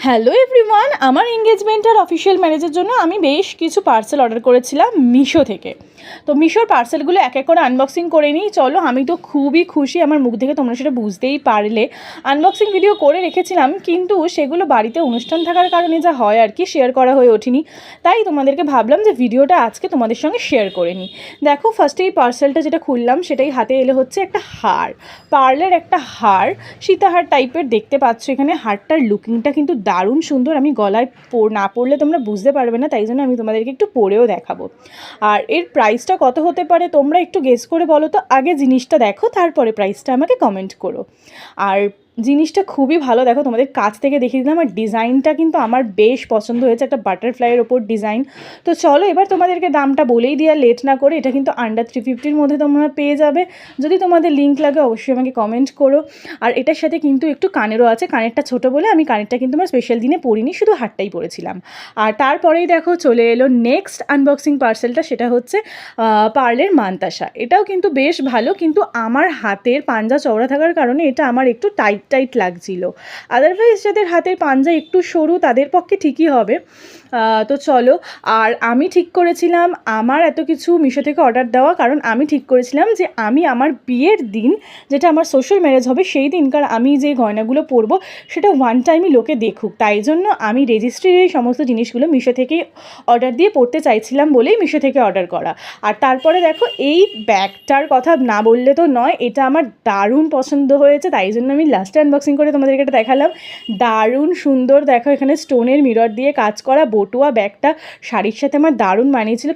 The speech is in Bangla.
হ্যালো এভরিওয়ান, আমার এঙ্গেজমেন্ট আর অফিসিয়াল ম্যারেজের জন্য আমি বেশ কিছু পার্সেল অর্ডার করেছিলাম মিশো থেকে। তো মিশোর পার্সেলগুলো এক এক করে আনবক্সিং করে নিই। চলো, আমি তো খুবই খুশি, আমার মুখ দেখে তোমরা সেটা বুঝতেই পারলে। আনবক্সিং ভিডিও করে রেখেছিলাম, কিন্তু সেগুলো বাড়িতে অনুষ্ঠান থাকার কারণে যা হয় আর কি, শেয়ার করা হয়ে ওঠেনি। তাই তোমাদেরকে ভাবলাম যে ভিডিওটা আজকে তোমাদের সঙ্গে শেয়ার করে নিই। দেখো, ফার্স্টে এই পার্সেলটা যেটা খুললাম সেটাই হাতে এলে হচ্ছে একটা হার, পার্লের একটা হার, সীতাহার টাইপের দেখতে পাচ্ছ। এখানে হারটার লুকিংটা কিন্তু দারুণ সুন্দর। আমি গলায় না পরলে তোমরা বুঝতে পারবে না, তাই জন্য আমি তোমাদেরকে একটু পরেও দেখাবো। আর এর প্রাইসটা কত হতে পারে তোমরা একটু গেস করে বলো তো। আগে জিনিসটা দেখো, তারপরে প্রাইসটা আমাকে কমেন্ট করো। আর জিনিসটা খুবই ভালো, দেখো তোমাদের কাছ থেকে দেখিয়ে দিলাম। আর ডিজাইনটা কিন্তু আমার বেশ পছন্দ হয়েছে, একটা বাটারফ্লাইয়ের ওপর ডিজাইন। তো চলো এবার তোমাদেরকে দামটা বলেই দিই আর লেট না করে। এটা কিন্তু আন্ডার 350-র মধ্যে তোমরা পেয়ে যাবে। যদি তোমাদের লিঙ্ক লাগে অবশ্যই আমাকে কমেন্ট করো। আর এটার সাথে কিন্তু একটু কানেরও আছে, কানেরটা ছোটো বলে আমি কানেরটা কিন্তু আমার স্পেশাল দিনে পরিনি, শুধু হারটাই পরেছিলাম। আর তারপরেই দেখো চলে এলো নেক্সট আনবক্সিং পার্সেলটা, সেটা হচ্ছে পার্লের মান্তাসা। এটাও কিন্তু বেশ ভালো, কিন্তু আমার হাতের পাঞ্জা চওড়া থাকার কারণে এটা আমার একটু টাইট টাইট লাগছিল। আদারওয়াইজ যাদের হাতের পাঞ্জা একটু সরু তাদের পক্ষে ঠিকই হবে। তো চলো, আর আমি ঠিক করেছিলাম আমার এত কিছু মিশো থেকে অর্ডার দেওয়া, কারণ আমি ঠিক করেছিলাম যে আমি আমার বিয়ের দিন, যেটা আমার সোশ্যাল ম্যারেজ হবে, সেই দিনকার আমি যে গয়নাগুলো পরবো সেটা ওয়ান টাইমই লোকে দেখুক। তাই জন্য আমি রেজিস্ট্রির এই সমস্ত জিনিসগুলো মিশো থেকেই অর্ডার দিয়ে পড়তে চাইছিলাম বলেই মিশো থেকে অর্ডার করা। আর তারপরে দেখো, এই ব্যাগটার কথা না বললে তো নয়, এটা আমার দারুণ পছন্দ হয়েছে, তাই জন্য আমি লাস্টে আনবক্সিং করে তোমাদেরকে এটা দেখালাম। দারুণ সুন্দর, দেখো এখানে স্টোনের মিরর দিয়ে কাজ করা বটুয়া ব্যাগটা শাড়ির সাথে আমার দারুণ মানিয়েছিল।